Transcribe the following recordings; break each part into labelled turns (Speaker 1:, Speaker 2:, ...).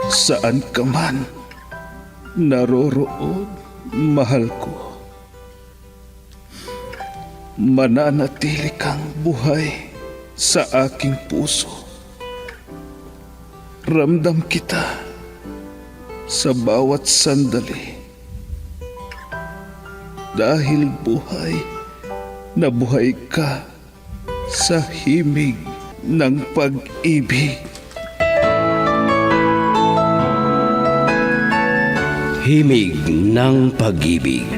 Speaker 1: Saan ka man naroroon, mahal ko, mananatili kang buhay sa aking puso. Ramdam kita sa bawat sandali. Dahil buhay na buhay ka sa himig ng pag-ibig.
Speaker 2: Himig ng pag-ibig.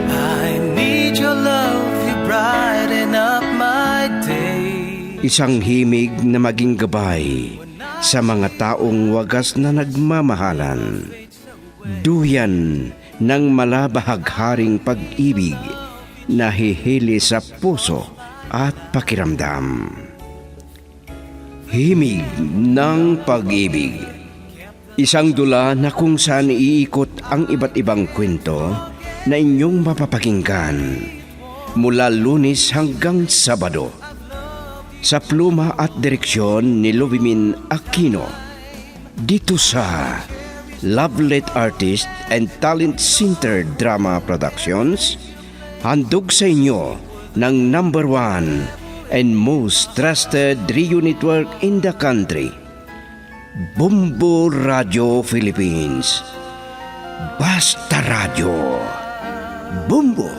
Speaker 3: I need your love, you brighten up my day.
Speaker 2: Isang himig na maging gabay sa mga taong wagas na nagmamahalan. Duyan ng malabahagharing pag-ibig na hihili sa puso at pakiramdam. Himig ng pag-ibig. Isang dula na kung saan iikot ang iba't ibang kwento na inyong mapapakinggan mula Lunes hanggang Sabado. Sa pluma at direksyon ni Luvimin Aquino. Dito sa Lovelet Artist and Talent Center Drama Productions, handog sa inyo ng #1 and most trusted radio network in the country, Bumbo Radio Philippines. Basta Radio. Bumbo.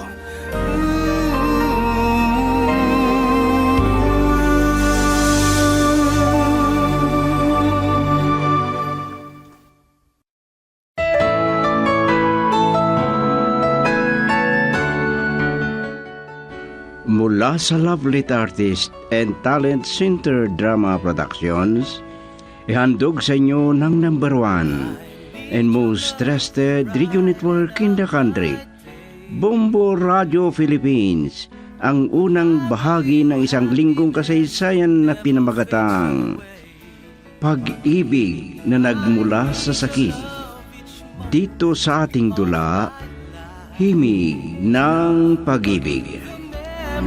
Speaker 2: Mula sa Lovelet Artist and Talent Center Drama Productions, ihandog sa inyo ng #1 and most trusted radio network in the country, Bumbo Radio Philippines, ang unang bahagi ng isang linggong kasaysayan na pinamagatang Pag-ibig na nagmula sa sakit. Dito sa ating dula, Himig ng Pag-ibig.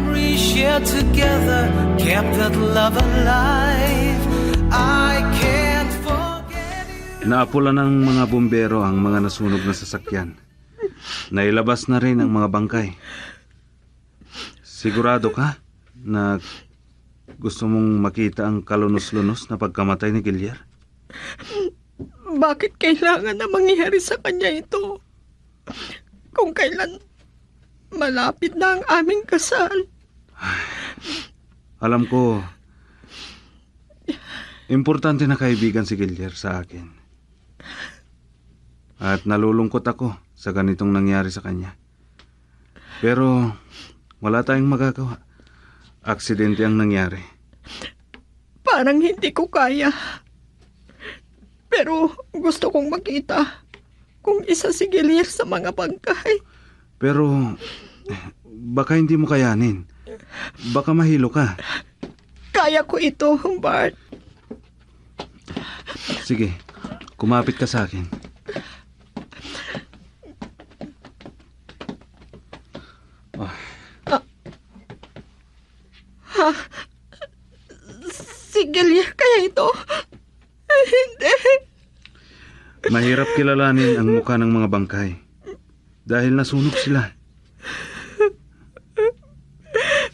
Speaker 3: We shared together, kept that love alive. I can't forget you.
Speaker 4: Naapula ng mga bumbero ang mga nasunog na sasakyan. Nailabas na rin ang mga bangkay. Sigurado ka na gusto mong makita ang kalunos-lunos na pagkamatay ni Giliar?
Speaker 5: Bakit kailangan na mangyari sa kanya ito? Kung kailan malapit na ang aming kasal.
Speaker 4: Alam ko, importante na kaibigan si Giliar sa akin. At nalulungkot ako sa ganitong nangyari sa kanya. Pero wala tayong magagawa. Aksidente ang nangyari.
Speaker 5: Parang hindi ko kaya. Pero gusto kong makita kung isa si Giliar sa mga bangkay.
Speaker 4: Pero baka hindi mo kayanin. Baka mahilo ka.
Speaker 5: Kaya ko ito, Bart.
Speaker 4: Sige, kumapit ka sa akin.
Speaker 5: Si Giliar kaya ito? Hindi.
Speaker 4: Mahirap kilalanin ang mukha ng mga bangkay dahil nasunog sila.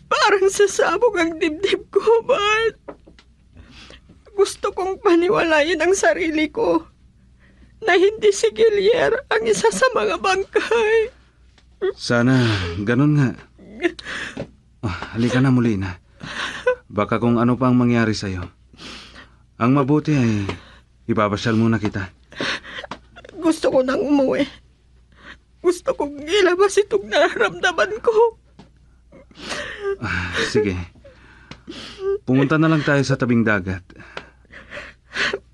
Speaker 5: Parang sasabog ang dibdib ko, Bart. Gusto kong paniwalayan ang sarili ko na hindi si Giliar ang isa sa mga bangkay.
Speaker 4: Sana ganun nga. Halika na muli na. Baka kung ano pa ang mangyari sa'yo. Ang mabuti ay ipapasyal muna kita.
Speaker 5: Gusto ko nang umuwi. Gusto kong ilabas itong nararamdaman ko.
Speaker 4: Sige. Pumunta na lang tayo sa tabing dagat.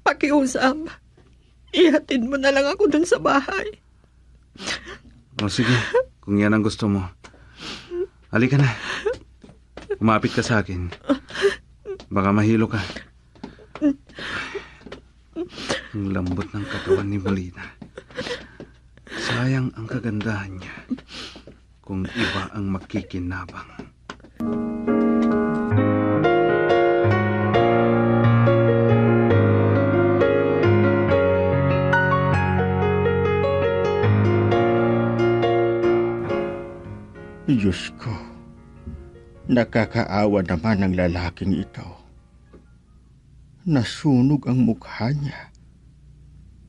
Speaker 5: Pakiusap. Ihatid mo na lang ako dun sa bahay.
Speaker 4: O sige, kung yan ang gusto mo. Halika na. Kumapit ka sa akin. Baka mahilo ka. Ang lambot ng katawan ni Molina. Sayang ang kagandahan niya kung iba ang makikinabang.
Speaker 6: Diyos ko, nakakaawa naman ang lalaking ito. Nasunog ang mukha niya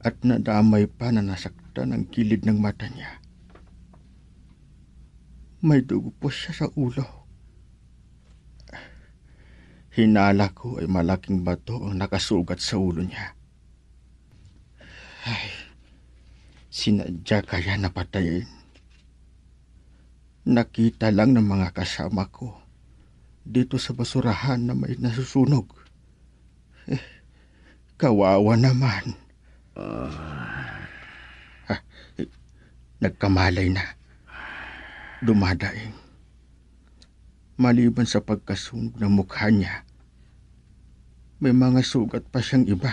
Speaker 6: at nadamay pa na nasaktan ang gilid ng mata niya. May dugo po siya sa ulo. Hinala ko ay malaking bato ang nakasugat sa ulo niya. Ay, sinadya kaya napatayin. Nakita lang ng mga kasama ko dito sa basurahan na may nasusunog. Kawawa naman. Nagkamalay na. Dumadaing. Maliban sa pagkasunog ng mukha niya, may mga sugat pa siyang iba.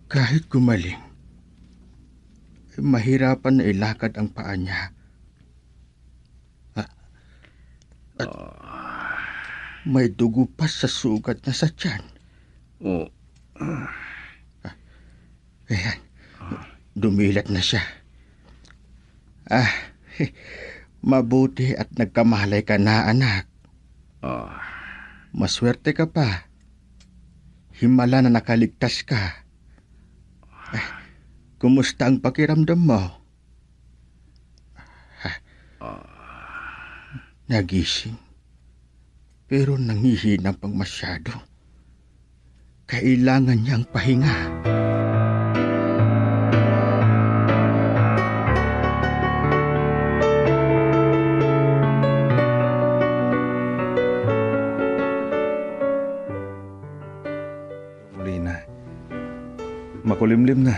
Speaker 6: Kahit gumaling, mahirapan na ilakad ang paa niya. At may dugo pa sa sugat niya sa tiyan. Ayan, dumilat na siya. Mabuti at nagkamalay ka na, anak. Maswerte ka pa. Himala na nakaligtas ka. Kumusta ang pakiramdam mo? Nagising. Pero nangihina pang masyado. Kailangan niyang pahinga.
Speaker 4: Molina, makulimlim na.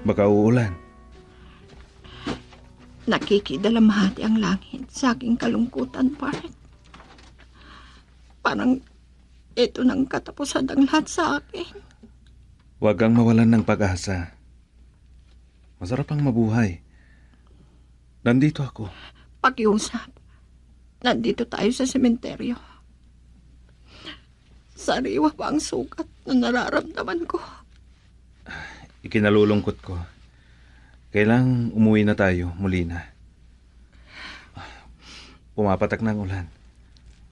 Speaker 4: Baka uulan.
Speaker 5: Nakikidalamhati ang langit sa aking kalungkutan, Bart. Parang ito nang katapusan ang lahat sa akin.
Speaker 4: Huwag kang mawalan ng pag-asa. Masarap ang mabuhay. Nandito ako.
Speaker 5: Pakiusap. Nandito tayo sa sementeryo. Sariwa pa ang sugat na nararamdaman ko.
Speaker 4: Ikinalulungkot ko. Kailang umuwi na tayo, Molina. Pumapatak na ang ulan.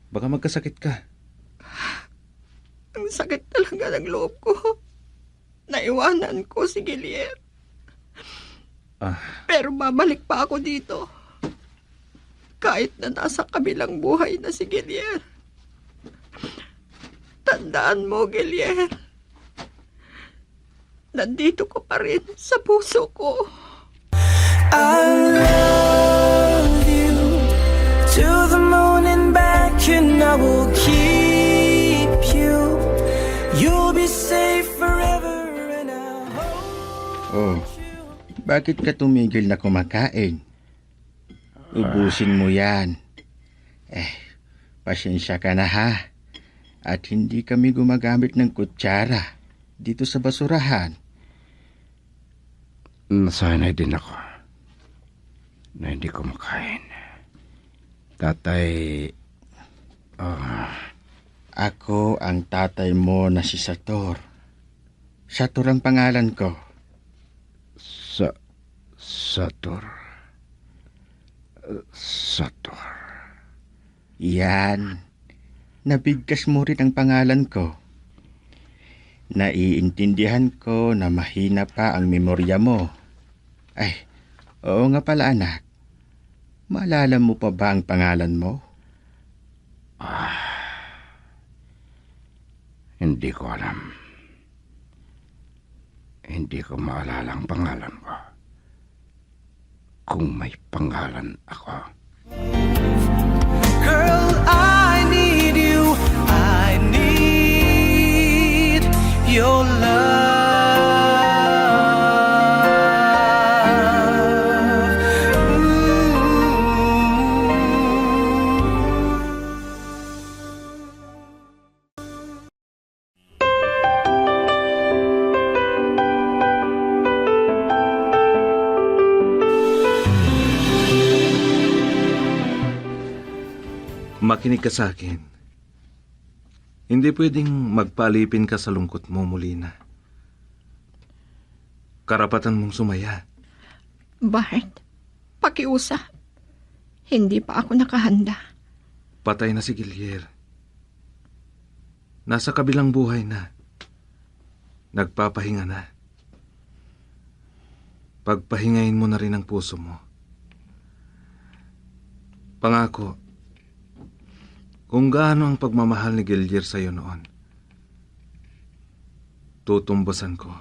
Speaker 4: Baka magkasakit ka.
Speaker 5: Ang sakit talaga ng loob ko. Naiwanan ko si Gilier. Pero babalik pa ako dito. Kahit na nasa kabilang buhay na si Gilier. Tandaan mo, Gilier. Nandito ko pa rin sa puso ko.
Speaker 3: I love you to the moon and back, and I will keep you. You'll be safe forever, and I hope.
Speaker 6: Bakit ka tumigil na kumakain? Ubusin mo yan. Pasensya ka na ha. At hindi kami gumagamit ng kutsara dito sa basurahan.
Speaker 2: Nasanay din ako na hindi ko makain. Tatay,
Speaker 6: Ako ang tatay mo na si Sator. Sator ang pangalan ko.
Speaker 2: Sator.
Speaker 6: Yan. Nabigkas mo rin ang pangalan ko. Naiintindihan ko na mahina pa ang memorya mo. Ay, oo nga pala anak. Maalala mo pa ba ang pangalan mo?
Speaker 2: Hindi ko alam. Hindi ko maalala ang pangalan ko. Kung may pangalan ako.
Speaker 3: Girl, I need you. I need your love.
Speaker 4: Makinig ka sa akin. Hindi pwedeng magpalipin ka sa lungkot mo, Molina. Karapatan mong sumaya.
Speaker 5: Bart, pakiusap. Hindi pa ako nakahanda.
Speaker 4: Patay na si Gilier. Nasa kabilang buhay na. Nagpapahinga na. Pagpahingain mo na rin ang puso mo. Pangako, kung gaano ang pagmamahal ni Gilier sa'yo noon, tutumbasan ko.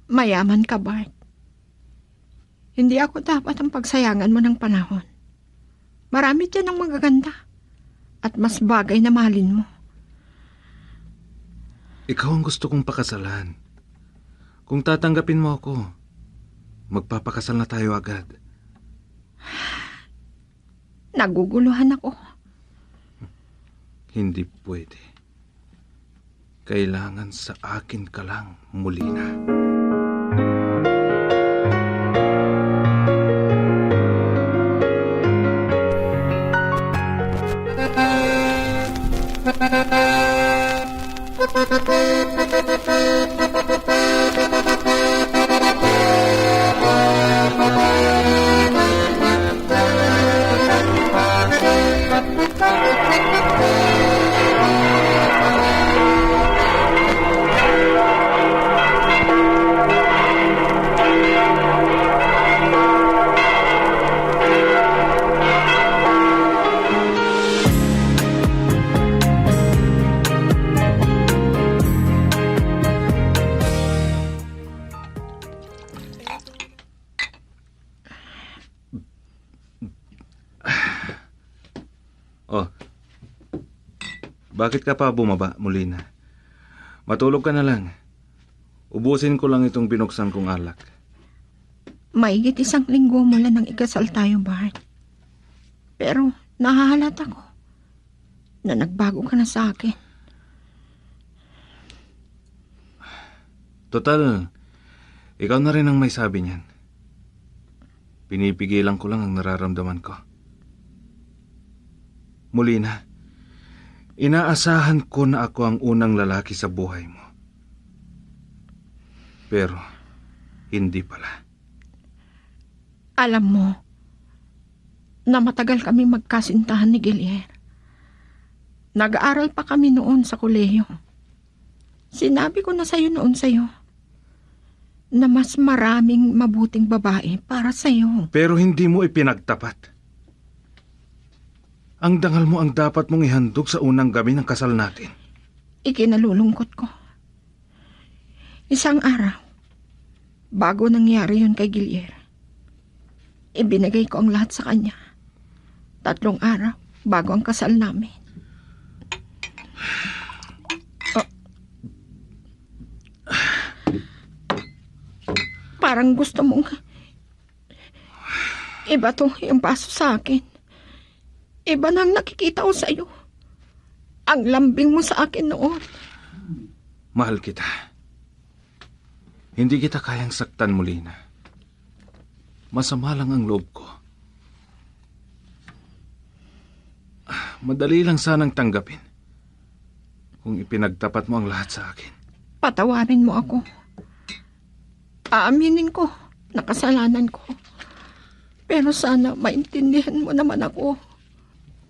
Speaker 5: Mayaman ka, Bart. Hindi ako dapat ang pagsayangan mo ng panahon. Marami dyan ang magaganda at mas bagay na mahalin mo.
Speaker 4: Ikaw ang gusto kong pakasalan. Kung tatanggapin mo ako, magpapakasal na tayo agad.
Speaker 5: Naguguluhan ako.
Speaker 4: Hindi pwede. Kailangan sa akin ka lang, Molina. Oh, bakit ka pa bumaba, Molina? Matulog ka na lang. Ubusin ko lang itong binuksan kong alak.
Speaker 5: Mahigit 1 linggo mula nang ikasal tayo, Bart. Pero nahahalata ko na nagbago ka na sa akin.
Speaker 4: Total, ikaw na rin ang may sabi niyan. Pinipigilan ko lang ang nararamdaman ko. Molina, inaasahan ko na ako ang unang lalaki sa buhay mo. Pero, hindi pala.
Speaker 5: Alam mo na matagal kami magkasintahan ni Gilier. Nag-aaral pa kami noon sa kolehiyo. Sinabi ko na sa'yo noon na mas maraming mabuting babae para sa'yo.
Speaker 4: Pero hindi mo ipinagtapat. Ang dangal mo ang dapat mong ihandog sa unang gabi ng kasal natin.
Speaker 5: Ikinalulungkot ko. Isang araw, bago nangyari yun kay Gilier, ibinigay ko ang lahat sa kanya. 3 araw bago ang kasal namin. Parang gusto mong iba to yung paso sa akin. Iba nang nakikita ko sa iyo. Ang lambing mo sa akin noon.
Speaker 4: Mahal kita. Hindi kita kayang saktan, Molina. Masama lang ang loob ko. Madali lang sanang tanggapin kung ipinagtapat mo ang lahat sa akin.
Speaker 5: Patawarin mo ako. Aaminin ko na kasalanan ko. Pero sana maintindihan mo naman ako.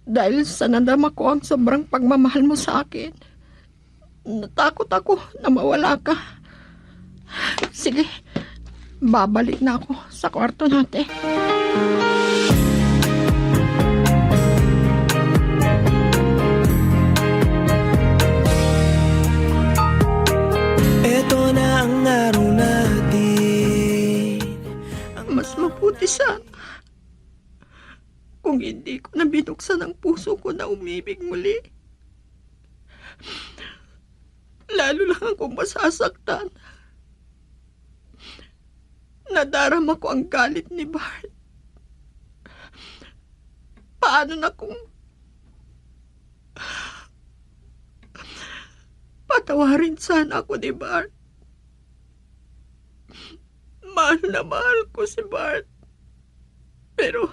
Speaker 5: Dahil sa nadama ko ang sobrang pagmamahal mo sa akin. Natakot ako na mawala ka. Sige, babalik na ako sa kwarto natin.
Speaker 3: Ito na ang araw natin.
Speaker 5: Mas mabuti sana kung hindi ko na binuksan ang puso ko na umibig muli. Lalo lang akong masasaktan. Nadarama ko ang galit ni Bart. Paano na kung patawarin sana ako ni Bart? Mahal na mahal ko si Bart. Pero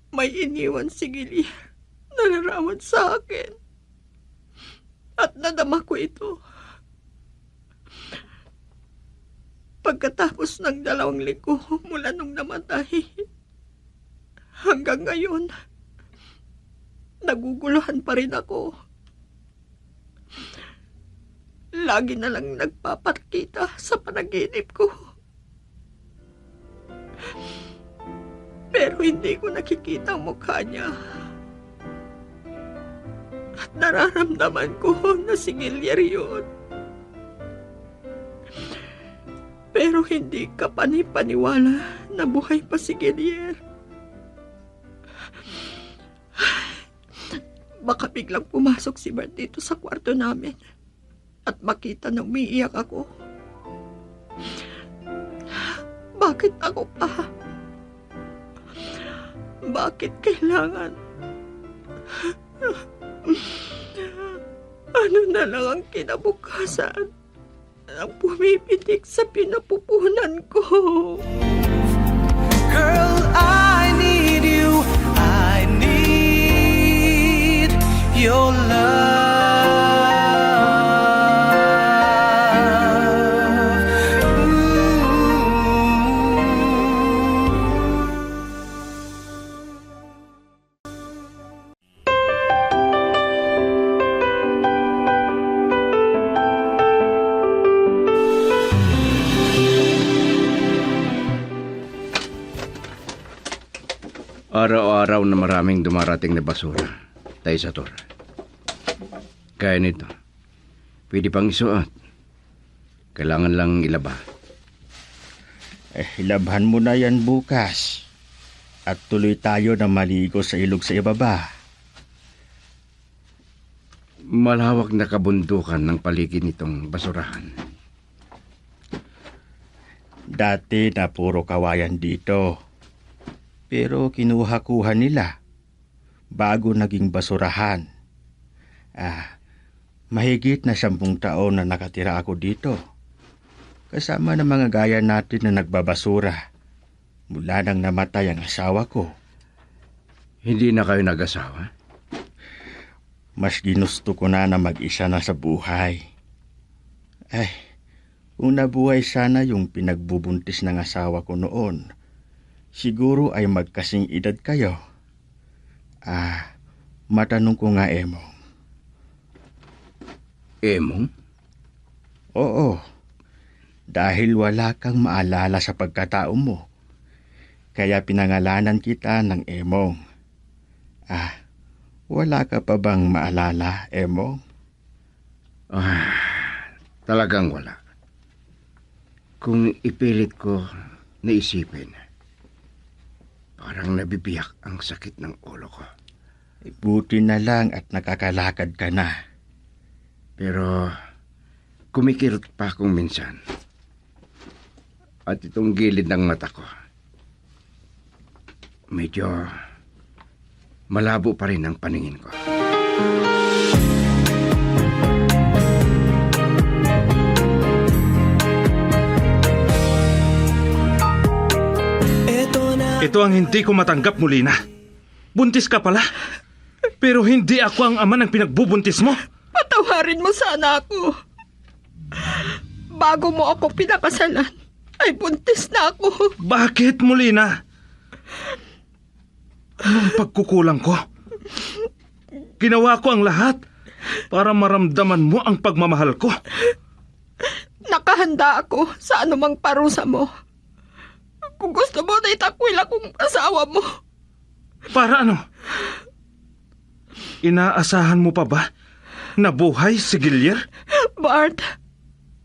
Speaker 5: may iniwan si Gilier na naraman sa akin. At nadama ko ito. Pagkatapos ng 2 linggo mula nung namatay, hanggang ngayon, naguguluhan pa rin ako. Lagi na lang nagpapakita sa panaginip ko. Pero hindi ko nakikita ang mukha niya. At nararamdaman ko na si Gilier yun. Pero hindi ka panipaniwala na buhay pa si Gilier. Baka biglang pumasok si Bert dito sa kwarto namin at makita na umiiyak ako. Bakit ako pa? Bakit kailangan? Ano na lang ang kinabukasan ang pumipitik sa pinapupunan ko?
Speaker 3: Girl, I need you. I need your love.
Speaker 2: Araw-araw na maraming dumarating na basura. Tayo sa tor. Kaya nito, pwede pang isuot. Kailangan lang ilaba.
Speaker 6: Ilabhan mo na yan bukas. At tuloy tayo na maligo sa ilog sa ibaba.
Speaker 2: Malawak na kabundukan ng paligid nitong basurahan.
Speaker 6: Dati na puro kawayan dito. Pero kinuha-kuha nila bago naging basurahan. Mahigit na 10 taon na nakatira ako dito. Kasama ng mga gaya natin na nagbabasura mula nang namatay ang asawa ko.
Speaker 2: Hindi na kayo nag-asawa?
Speaker 6: Mas ginusto ko na mag-isa na sa buhay. Kung nabuhay sana yung pinagbubuntis ng asawa ko noon, siguro ay magkasing edad kayo. Matanong ko nga, Emong.
Speaker 2: Emong?
Speaker 6: Oo. Dahil wala kang maalala sa pagkatao mo. Kaya pinangalanan kita ng Emong. Wala ka pa bang maalala, Emong?
Speaker 2: Talagang wala. Kung ipilit ko na isipin, parang nabibiyak ang sakit ng ulo ko.
Speaker 6: Buti na lang at nakakalakad ka na.
Speaker 2: Pero kumikirot pa akong minsan. At itong gilid ng mata ko, medyo malabo pa rin ang paningin ko.
Speaker 4: Ito ang hindi ko matanggap, Molina. Buntis ka pala. Pero hindi ako ang ama ng pinagbubuntis mo.
Speaker 5: Patawarin mo sana ako. Bago mo ako pinakasalan, ay buntis na ako.
Speaker 4: Bakit, Molina? Anong pagkukulang ko? Ginawa ko ang lahat para maramdaman mo ang pagmamahal ko.
Speaker 5: Nakahanda ako sa anumang parusa mo. Kung gusto mo na itakwil akong asawa mo.
Speaker 4: Para ano? Inaasahan mo pa ba na buhay si Gilier?
Speaker 5: Bart,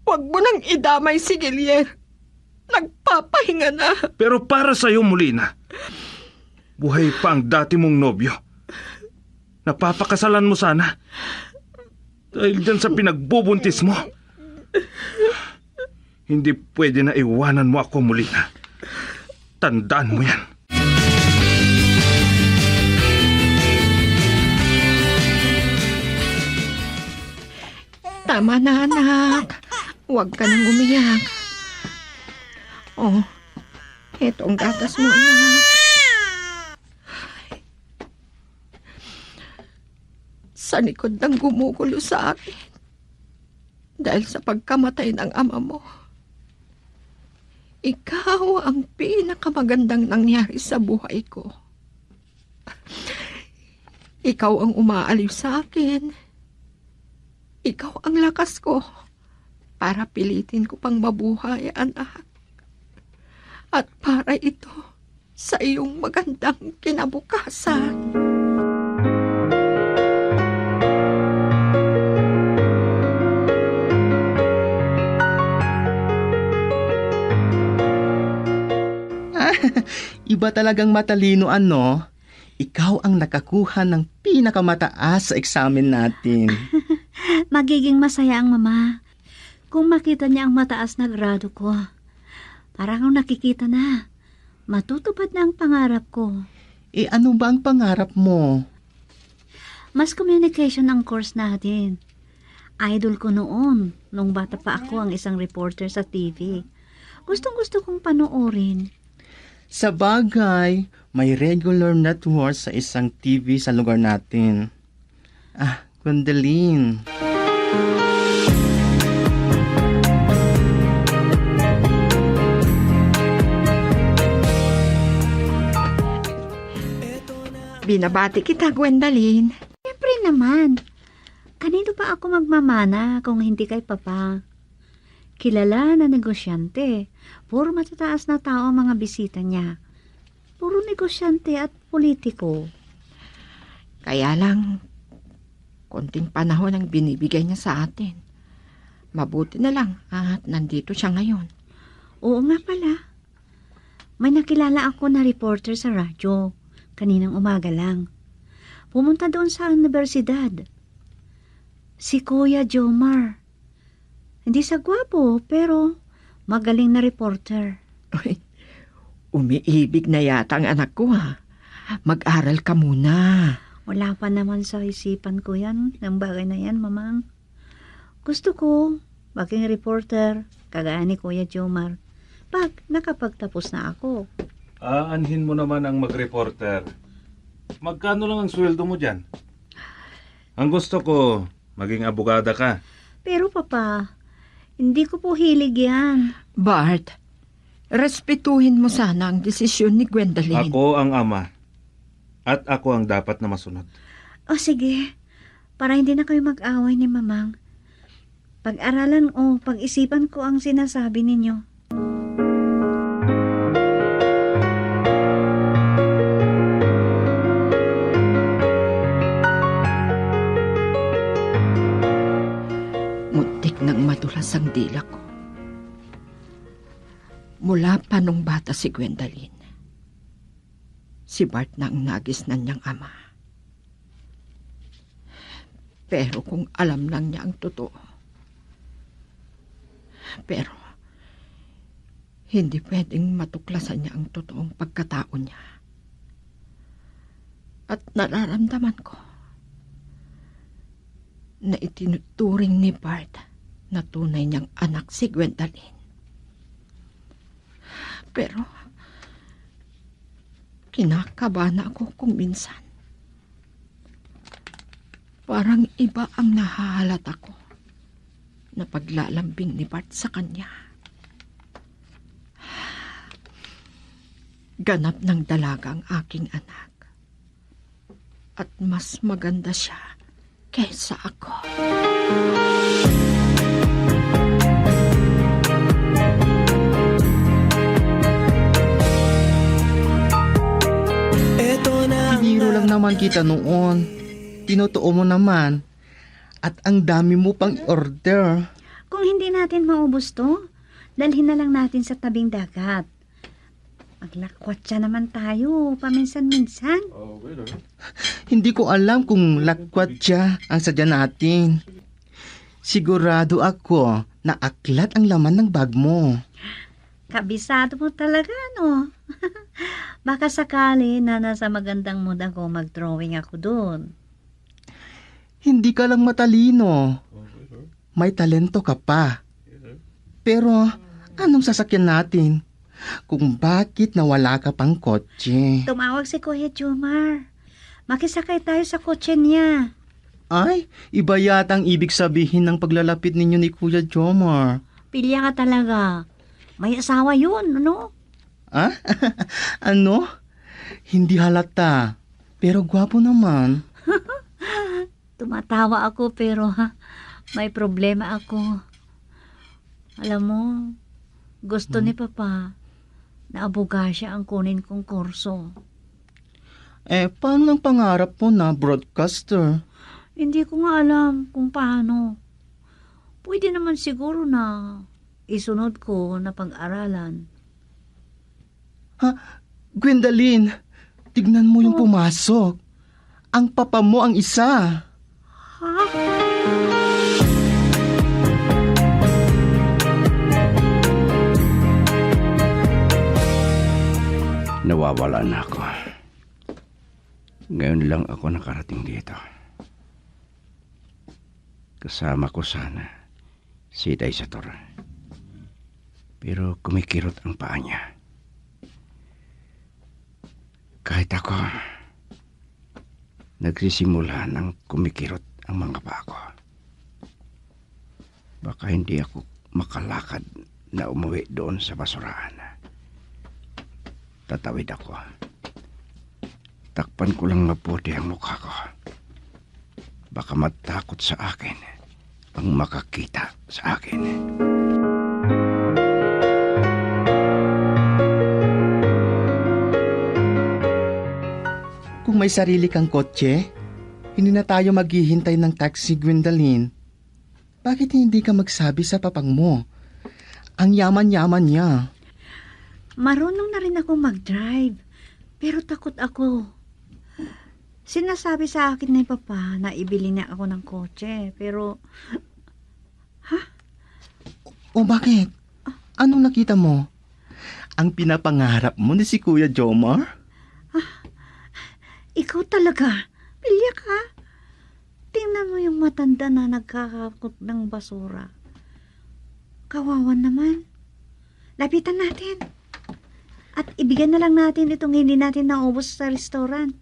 Speaker 5: huwag mo nang idamay si Gilier. Nagpapahinga na.
Speaker 4: Pero para sa'yo, Molina, buhay pa ang dati mong nobyo. Napapakasalan mo sana. Dahil dyan sa pinagbubuntis mo. Hindi pwede na iwanan mo ako, Molina. Tandaan mo yan.
Speaker 5: Tama na, anak. Huwag ka nang umiyak. Oh, eto ang gatas mo, anak. Sa likod ng gumugulo sa akin dahil sa pagkamatay ng ama mo. Ikaw ang pinakamagandang nangyari sa buhay ko. Ikaw ang umaaliw sa akin. Ikaw ang lakas ko para pilitin ko pang mabuhay, anak. At para ito sa iyong magandang kinabukasan.
Speaker 6: Iba talagang matalino, ano? Ikaw ang nakakuha ng pinakamataas sa eksamen natin.
Speaker 7: Magiging masaya ang mama kung makita niya ang mataas na grado ko. Parang akong nakikita na. Matutupad na ang pangarap ko.
Speaker 6: Ano ba ang pangarap mo?
Speaker 7: Mass communication ang course natin. Idol ko noon, nung bata pa ako ang isang reporter sa TV. Gustong-gusto kong panoorin.
Speaker 6: Sa bagay, may regular network sa isang TV sa lugar natin. Gwendolyn.
Speaker 5: Binabati kita, Gwendolyn.
Speaker 7: Siyempre naman. Kanino pa ako magmamana kung hindi kay Papa? Kilala na negosyante. Puro matataas na tao ang mga bisita niya. Puro negosyante at politiko.
Speaker 5: Kaya lang, konting panahon ang binibigay niya sa atin. Mabuti na lang at nandito siya ngayon.
Speaker 7: Oo nga pala. May nakilala ako na reporter sa radyo. Kaninang umaga lang. Pumunta doon sa universidad. Si Kuya Jomar. Hindi sa gwapo, pero magaling na reporter.
Speaker 5: Uy, umiibig na yata ang anak ko, ha. Mag-aral ka muna.
Speaker 7: Wala pa naman sa isipan ko yan, ng bagay na yan, mamang. Gusto ko, maging reporter, kagaya ni Kuya Jomar, pag nakapagtapos na ako.
Speaker 4: Aanhin mo naman ang mag-reporter. Magkano lang ang sweldo mo dyan? Ang gusto ko, maging abogada ka.
Speaker 7: Pero Papa, hindi ko po hilig yan.
Speaker 5: Bart, respetuhin mo sana ang desisyon ni Gwendolyn.
Speaker 4: Ako ang ama. At ako ang dapat na masunod.
Speaker 7: O sige, para hindi na kayo mag-away ni Mamang. Pag-aralan o pag-isipan ko ang sinasabi ninyo.
Speaker 5: Muntik nang madulas ang dila ko. Mula pa nung bata si Gwendolyn, si Bart na ang nagisnan niyang ama. Pero kung alam lang niya ang totoo. Pero hindi pwedeng matuklasan niya ang totoong pagkatao niya. At nararamdaman ko na itinuturing ni Bart na tunay niyang anak si Gwendolyn. Pero kinakabahan ako kung minsan. Parang iba ang nahahalata ko na paglalambing ni Bart sa kanya. Ganap ng dalaga ang aking anak. At mas maganda siya kaysa ako.
Speaker 6: Biniro lang naman kita noon. Tinutuo mo naman. At ang dami mo pang order.
Speaker 7: Kung hindi natin maubos to, dalhin na lang natin sa tabing dagat. Maglakwatsa naman tayo, paminsan-minsan.
Speaker 6: Hindi ko alam kung lakwat siya ang sadya natin. Sigurado ako na aklat ang laman ng bag mo.
Speaker 7: Kabisado mo talaga, no? Baka sakali na nasa magandang mood ako, mag-drawing ako doon.
Speaker 6: Hindi ka lang matalino. May talento ka pa. Pero anong sasakyan natin? Kung bakit nawala ka pang kotse?
Speaker 7: Tumawag si Kuya Jomar. Makisakay tayo sa kotse niya.
Speaker 6: Ay, iba yata ang ibig sabihin ng paglalapit ninyo ni Kuya Jomar.
Speaker 7: Pilya ka talaga. May asawa yun, ano?
Speaker 6: Ah? Ano? Hindi halata. Pero gwapo naman.
Speaker 7: Tumatawa ako pero may problema ako. Alam mo, gusto ni Papa na abogasya ang kunin kong kurso.
Speaker 6: Paano ang pangarap mo na broadcaster?
Speaker 7: Hindi ko nga alam kung paano. Pwede naman siguro na isunod ko na pag-aralan.
Speaker 6: Gwendalyn, tignan mo yung pumasok. Ang papa mo ang isa.
Speaker 2: Nawawala na ako. Ngayon lang ako nakarating dito. Kasama ko sana si Daisator. Pero kumikirot ang paa niya. Kahit ako, nagsisimula ng kumikirot ang mga paa ko. Baka hindi ako makalakad na umuwi doon sa basurahan. Tatawid ako. Takpan ko lang mabuti ang mukha ko. Baka matakot sa akin ang makakita sa akin.
Speaker 6: Kung may sarili kang kotse, hindi na tayo maghihintay ng taxi, Gwendalyn. Bakit hindi ka magsabi sa papang mo? Ang yaman-yaman niya.
Speaker 7: Marunong na rin ako mag-drive, pero takot ako. Sinasabi sa akin ni Papa na ibili niya ako ng kotse, pero...
Speaker 6: O bakit? Anong nakita mo? Ang pinapangarap mo ni si Kuya Jomar?
Speaker 7: Ikaw talaga, pilya ka. Tingnan mo yung matanda na nagkakakot ng basura. Kawawan naman. Lapitan natin. At ibigyan na lang natin itong hindi natin naubos sa restaurant.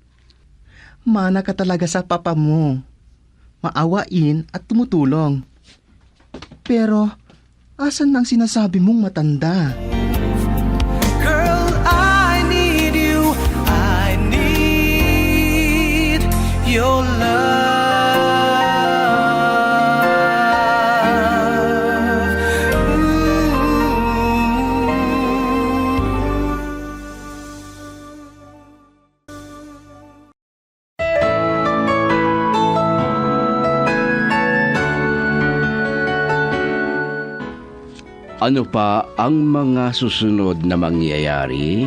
Speaker 6: Mana ka talaga sa papa mo. Maawain at tumutulong. Pero, asan ang sinasabi mong matanda?
Speaker 3: Girl, I need you. I need your love.
Speaker 2: Ano pa ang mga susunod na mangyayari?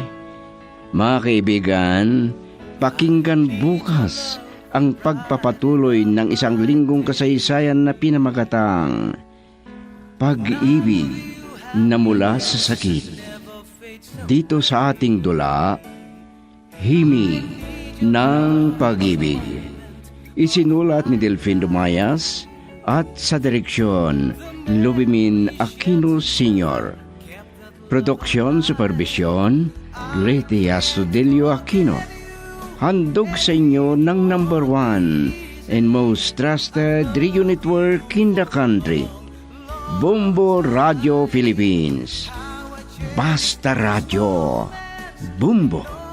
Speaker 2: Mga kaibigan, pakinggan bukas ang pagpapatuloy ng isang linggong kasaysayan na pinamagatang Pag-ibig na mula sa sakit. Dito sa ating dula, Himig ng Pag-ibig. Isinulat ni Delfin Dumayas at sa direksyon Lubimin Aquino Sr. Produksyon Supervision Leti Astudillo Aquino. Handog sa inyo ng number 1 and most trusted radio network in the country, Bumbo Radio Philippines. Basta Radio Bumbo.